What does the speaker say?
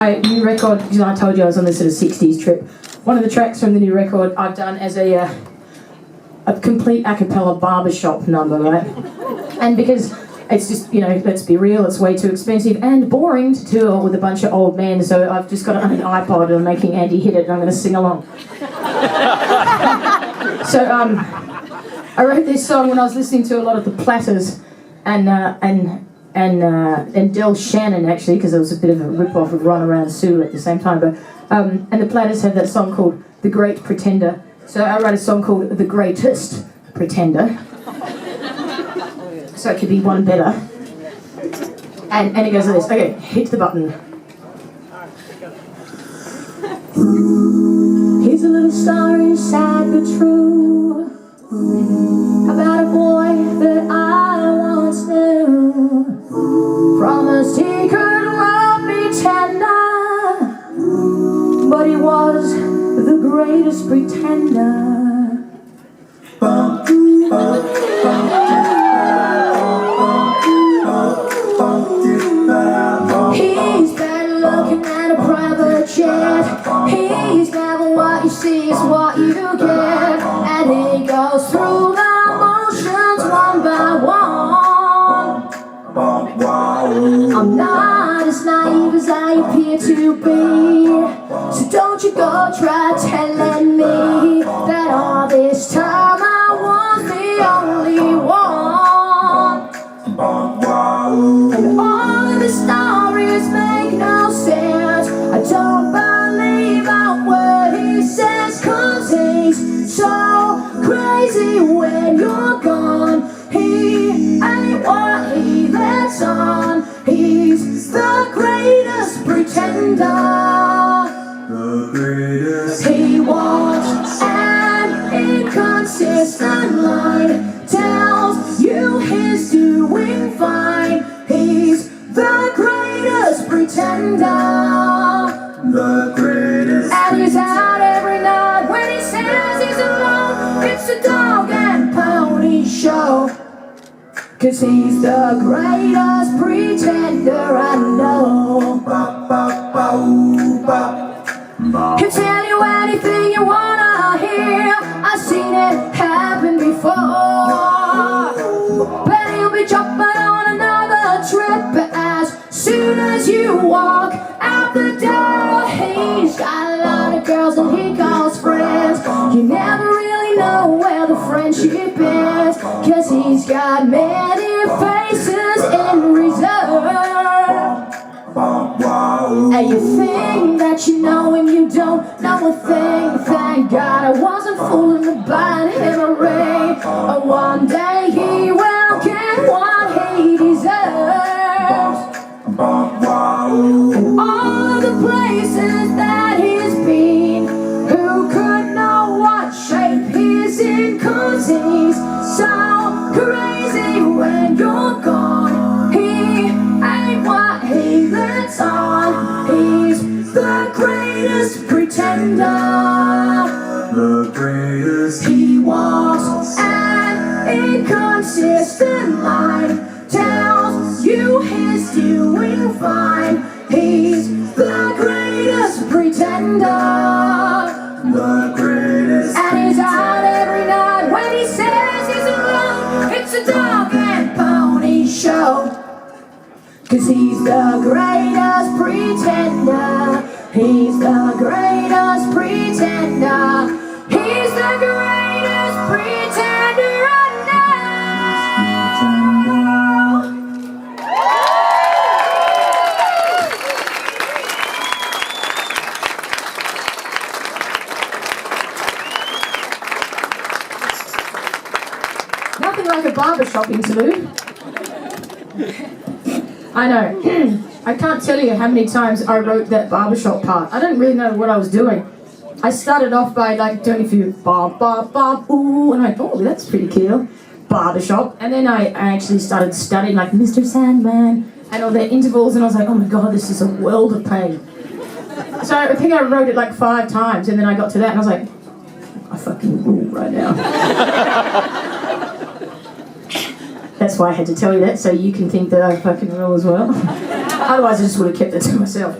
My new record, because I told you I was on this sort of 60s trip. One of the tracks from the new record I've done as a complete a cappella barbershop number, right? And because it's just, you know, let's be real, it's way too expensive and boring to tour with a bunch of old men, so I've just got it on an iPod and I'm making Andy hit it and I'm going to sing along. So I wrote this song when I was listening to a lot of the Platters and Del Shannon, actually, because it was a bit of a rip-off of Run Around Sue at the same time. But and the Platters have that song called The Great Pretender. So I wrote a song called The Greatest Pretender. So it could be one better. And it goes like this. Okay, hit the button. He's a little story, sad but true, about a boy that I once knew. Promised he could love me tender, but he was the greatest pretender. He's better looking than a private jet. He's never what you see is what you get, and he goes through the motions one by one. I'm not as naive as I appear to be, so don't you go try telling me that all this time I was the only one. And all of the stories make no sense. I don't believe a word he says, 'cause he's so crazy when you're gone. He ain't what he lets on. He's the greatest pretender. The greatest. He walks an inconsistent line, tells you he's doing fine. He's the greatest pretender. The greatest. And he's out every night when he says he's alone. It's a dog and pony show, 'cause he's the greatest pretender I know. He'll tell you anything you wanna hear. I've seen it happen before. But he'll be jumping on another trip as soon as you walk out the door. He's got a lot of girls and he calls friends. You never really know where the friendship is, 'cause he's got many faces in reserve. And you think that you know him, you don't know a thing. Thank God I wasn't fooling about him a ring. One day he will get what he deserves. And all of the places that he's been, who could know what shape he's in, 'cause he's so crazy when you're gone. He ain't what he lets on. He's the greatest pretender. The greatest. He walks an inconsistent line, tells you he's doing fine. He's the greatest pretender. The greatest. And he's out every night when he says he's alone. It's a dog and pony show, 'cause he's the greatest pretender. He's the greatest pretender. He's the greatest pretender I know. Nothing like a barbershop interlude. I know. I can't tell you how many times I wrote that barbershop part. I don't really know what I was doing. I started off by like doing a few bob, bob, bob, ooh, and I went, oh, that's pretty cool. Barbershop. And then I actually started studying like Mr. Sandman and all their intervals, and I was like, oh my God, this is a world of pain. So I think I wrote it like 5 times, and then I got to that and I was like, I fucking rule right now. That's why I had to tell you that, so you can think that I fucking rule as well. Otherwise I just would have kept it to myself.